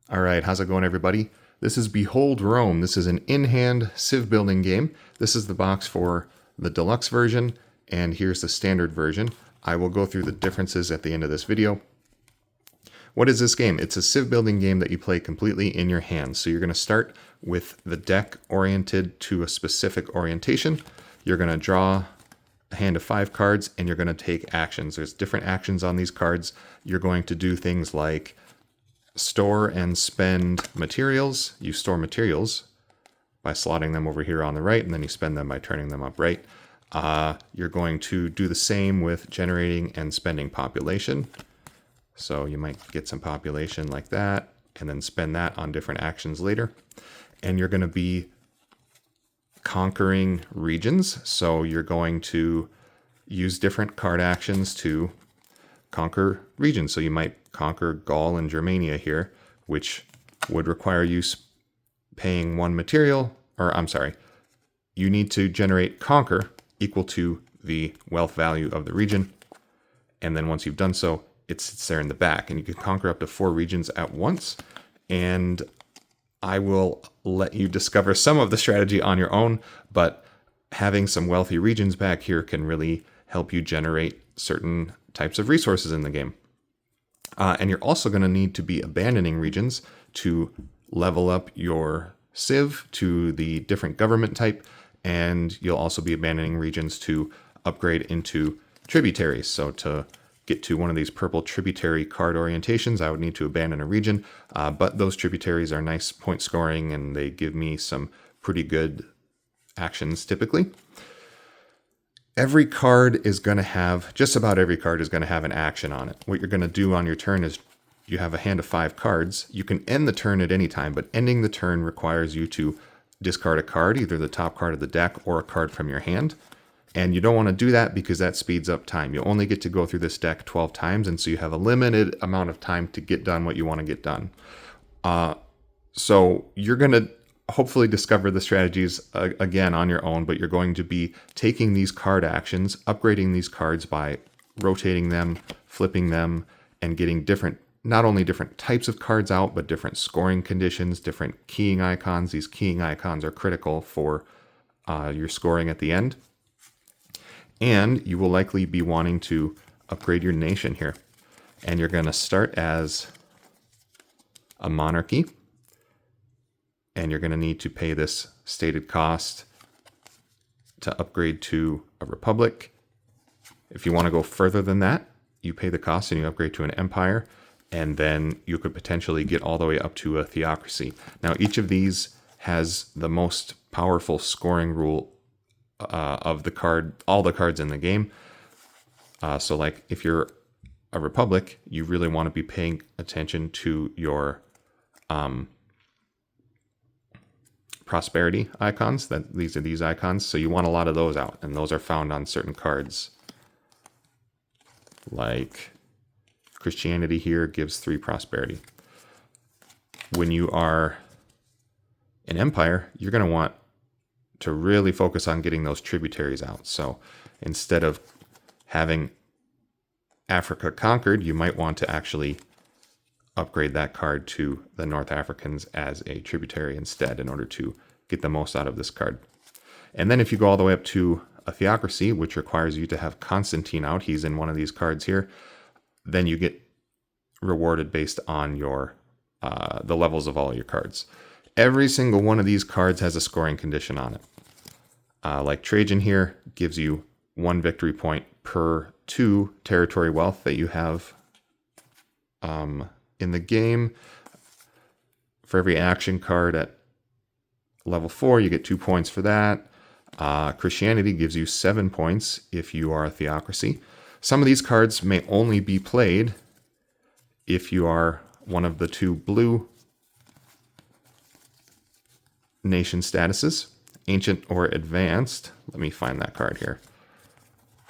All right, how's it going, everybody? This is Behold Rome. This is an in-hand civ building game. This is the box for the deluxe version, and here's the standard version. I will go through the differences at the end of this video. What is this game? It's a civ building game that you play completely in your hands. So you're going to start with the deck oriented to a specific orientation. You're going to draw a hand of 5 cards, and you're going to take actions. There's different actions on these cards. You're going to do things like store and spend materials. You store materials by slotting them over here on the right, and then you spend them by turning them upright. You're going to do the same with generating and spending population. So you might get some population like that, and then spend that on different actions later. And you're going to be conquering regions. So you're going to use different card actions to conquer regions. So you might conquer Gaul and Germania here, which would require you paying 1 material, or I'm sorry, you need to generate conquer equal to the wealth value of the region. And then once you've done so, it sits there in the back, and you can conquer up to 4 regions at once. And I will let you discover some of the strategy on your own, but having some wealthy regions back here can really help you generate certain types of resources in the game. And you're also going to need to be abandoning regions to level up your civ to the different government type, and you'll also be abandoning regions to upgrade into tributaries. So to get to one of these purple tributary card orientations, I would need to abandon a region, but those tributaries are nice point scoring, and they give me some pretty good actions typically. Every card is going to have, just about every card is going to have an action on it. What you're going to do on your turn is you have a hand of 5 cards. You can end the turn at any time, but ending the turn requires you to discard a card, either the top card of the deck or a card from your hand. And you don't want to do that because that speeds up time. You only get to go through this deck 12 times, and so you have a limited amount of time to get done what you want to get done. So you're going to hopefully discover the strategies again on your own, but you're going to be taking these card actions, upgrading these cards by rotating them, flipping them, and getting different, not only different types of cards out, but different scoring conditions, different keying icons. These keying icons are critical for your scoring at the end. And you will likely be wanting to upgrade your nation here. And you're going to start as a monarchy, and you're going to need to pay this stated cost to upgrade to a republic. If you want to go further than that, you pay the cost and you upgrade to an empire, and then you could potentially get all the way up to a theocracy. Now, each of these has the most powerful scoring rule of the card, all the cards in the game. So like if you're a republic, you really want to be paying attention to your prosperity icons. That these are these icons, so you want a lot of those out, and those are found on certain cards. Like Christianity here gives 3 prosperity. When you are an empire, you're going to want to really focus on getting those tributaries out. So instead of having Africa conquered, you might want to actually upgrade that card to the North Africans as a tributary instead in order to get the most out of this card. And then if you go all the way up to a theocracy, which requires you to have Constantine out, he's in one of these cards here, then you get rewarded based on your the levels of all your cards. Every single one of these cards has a scoring condition on it. Like Trajan here gives you 1 victory point per 2 territory wealth that you have in the game. For every action card at level 4, you get 2 points for that. Christianity gives you 7 points if you are a theocracy. Some of these cards may only be played if you are one of the 2 blue nation statuses, ancient or advanced. Let me find that card here.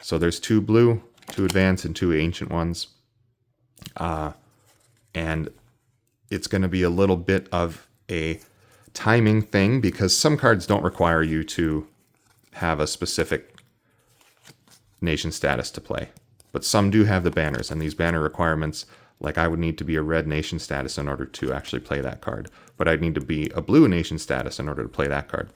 So there's 2 blue, 2 advanced, and 2 ancient ones. And it's going to be a little bit of a timing thing because some cards don't require you to have a specific nation status to play, but some do have the banners, and these banner requirements Like I would need to be a red nation status in order to actually play that card, but I'd need to be a blue nation status in order to play that card.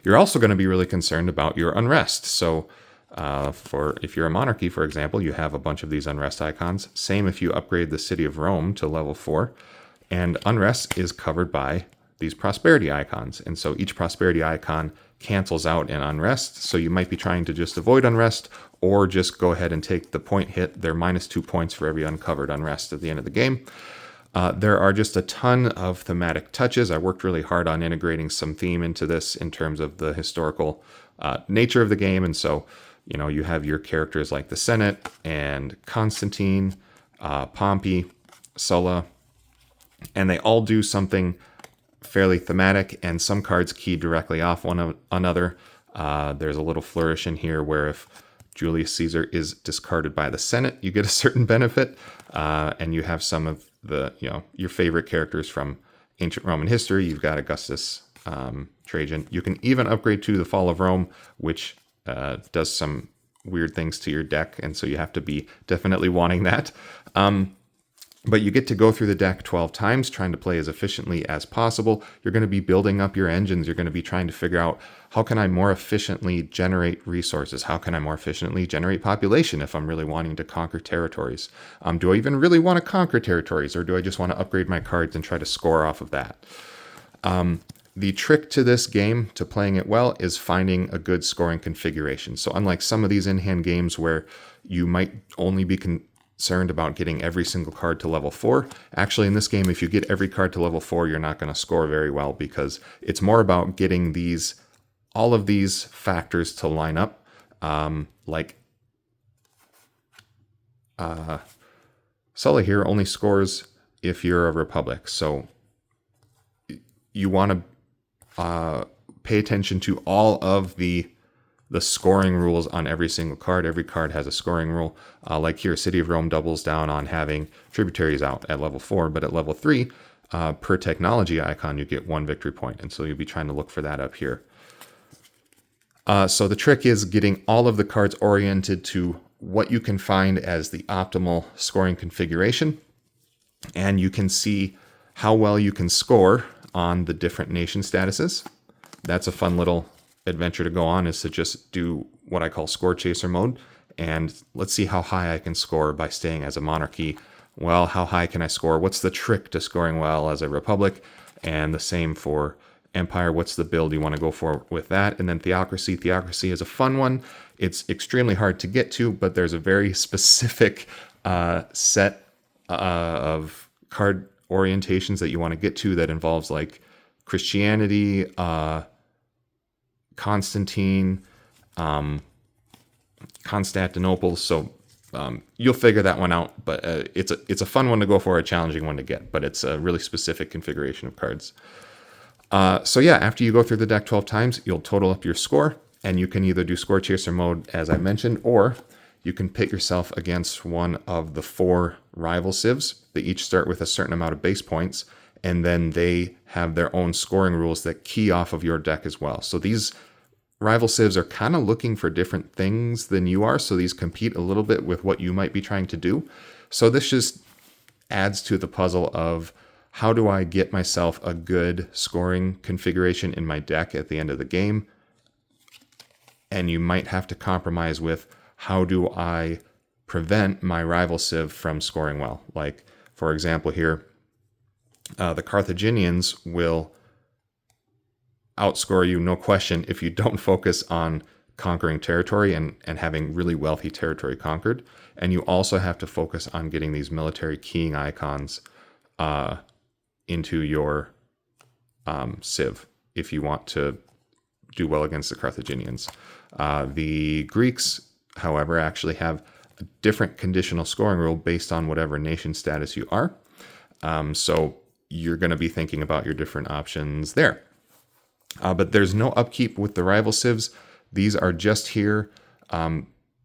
You're also going to be really concerned about your unrest. So if you're a monarchy, for example, you have a bunch of these unrest icons. Same if you upgrade the city of Rome to level 4. And unrest is covered by these prosperity icons. And so each prosperity icon cancels out an unrest. So you might be trying to just avoid unrest or just go ahead and take the point hit. They're -2 points for every uncovered unrest at the end of the game. There are just a ton of thematic touches. I worked really hard on integrating some theme into this in terms of the historical nature of the game. And so, you have your characters like the Senate and Constantine, Pompey, Sulla, and they all do something fairly thematic, and some cards key directly off one another. There's a little flourish in here where if Julius Caesar is discarded by the Senate, you get a certain benefit, and you have some of the, your favorite characters from ancient Roman history. You've got Augustus, Trajan. You can even upgrade to the Fall of Rome, which does some weird things to your deck, and so you have to be definitely wanting that. But you get to go through the deck 12 times, trying to play as efficiently as possible. You're going to be building up your engines. You're going to be trying to figure out, how can I more efficiently generate resources? How can I more efficiently generate population if I'm really wanting to conquer territories? Do I even really want to conquer territories, or do I just want to upgrade my cards and try to score off of that? The trick to this game, to playing it well, is finding a good scoring configuration. So unlike some of these in-hand games where you might only be concerned about getting every single card to level 4. Actually, in this game, if you get every card to level 4, you're not going to score very well, because it's more about getting all of these factors to line up. Sulla here only scores if you're a republic. So you want to pay attention to all of the scoring rules on every single card. Every card has a scoring rule. Like here, City of Rome doubles down on having tributaries out at level 4, but at level 3, per technology icon, you get 1 victory point. And so you'll be trying to look for that up here. So the trick is getting all of the cards oriented to what you can find as the optimal scoring configuration. And you can see how well you can score on the different nation statuses. That's a fun little adventure to go on, is to just do what I call score chaser mode, and let's see how high I can score by staying as a monarchy. Well, how high can I score? What's the trick to scoring well as a republic? And the same for empire. What's the build you want to go for with that? And then theocracy. Theocracy is a fun one. It's extremely hard to get to, but there's a very specific set of card orientations that you want to get to that involves like Christianity, Constantine, Constantinople. So you'll figure that one out, but it's a fun one to go for, a challenging one to get, but it's a really specific configuration of cards. So yeah, after you go through the deck 12 times, you'll total up your score, and you can either do score chaser mode, as I mentioned, or you can pit yourself against one of the 4 rival civs. They each start with a certain amount of base points, and then they have their own scoring rules that key off of your deck as well. So these rival civs are kind of looking for different things than you are, so these compete a little bit with what you might be trying to do. So this just adds to the puzzle of, how do I get myself a good scoring configuration in my deck at the end of the game? And you might have to compromise with, how do I prevent my rival civ from scoring well? Like, for example, here, the Carthaginians will outscore you, no question, if you don't focus on conquering territory and having really wealthy territory conquered. And you also have to focus on getting these military keying icons into your civ if you want to do well against the Carthaginians. The Greeks, however, actually have a different conditional scoring rule based on whatever nation status you are. So you're going to be thinking about your different options there. But there's no upkeep with the rival civs. These are just here.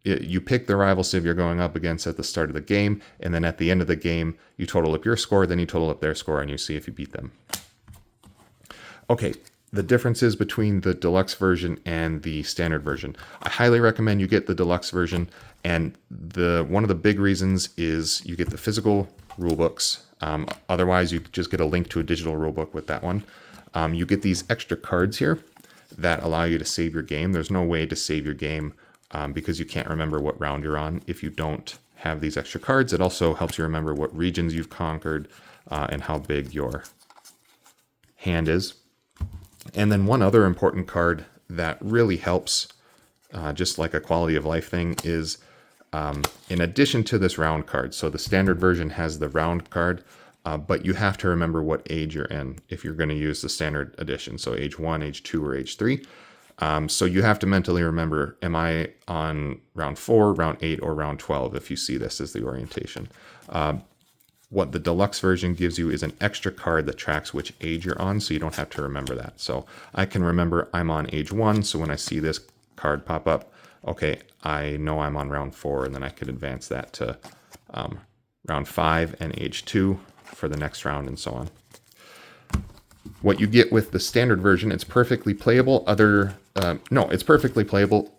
You pick the rival civ you're going up against at the start of the game, and then at the end of the game, you total up your score, then you total up their score, and you see if you beat them. Okay, the differences between the deluxe version and the standard version. I highly recommend you get the deluxe version, and one of the big reasons is you get the physical rule books. Otherwise, you just get a link to a digital rule book with that one. You get these extra cards here that allow you to save your game. There's no way to save your game because you can't remember what round you're on if you don't have these extra cards. It also helps you remember what regions you've conquered and how big your hand is. And then one other important card that really helps, just like a quality of life thing, is in addition to this round card. So the standard version has the round card, but you have to remember what age you're in if you're going to use the standard edition. So age 1, age 2, or age 3. So you have to mentally remember, am I on round 4, round 8, or round 12 if you see this as the orientation. What the deluxe version gives you is an extra card that tracks which age you're on, so you don't have to remember that. So I can remember I'm on age 1, so when I see this card pop up, okay, I know I'm on round 4, and then I could advance that to round 5 and age 2 for the next round, and so on. What you get with the standard version, it's perfectly playable. It's perfectly playable.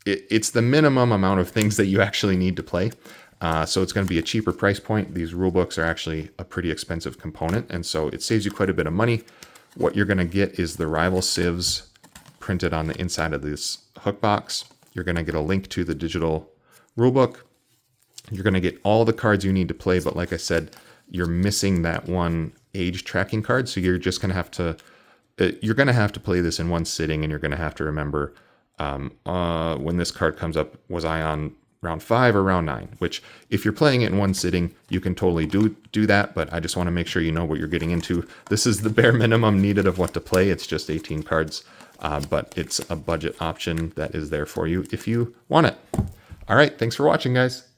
It's the minimum amount of things that you actually need to play. So it's going to be a cheaper price point. These rule books are actually a pretty expensive component, and so it saves you quite a bit of money. What you're going to get is the rival civs printed on the inside of this hook box. You're going to get a link to the digital rule book. You're going to get all the cards you need to play, but like I said, you're missing that one age tracking card, so you're just going to have to play this in one sitting, and you're going to have to remember when this card comes up, was I on round 5 or round 9, which if you're playing it in one sitting, you can totally do that, but I just want to make sure you know what you're getting into. This is the bare minimum needed of what to play. It's just 18 cards, but it's a budget option that is there for you if you want it. All right, thanks for watching, guys.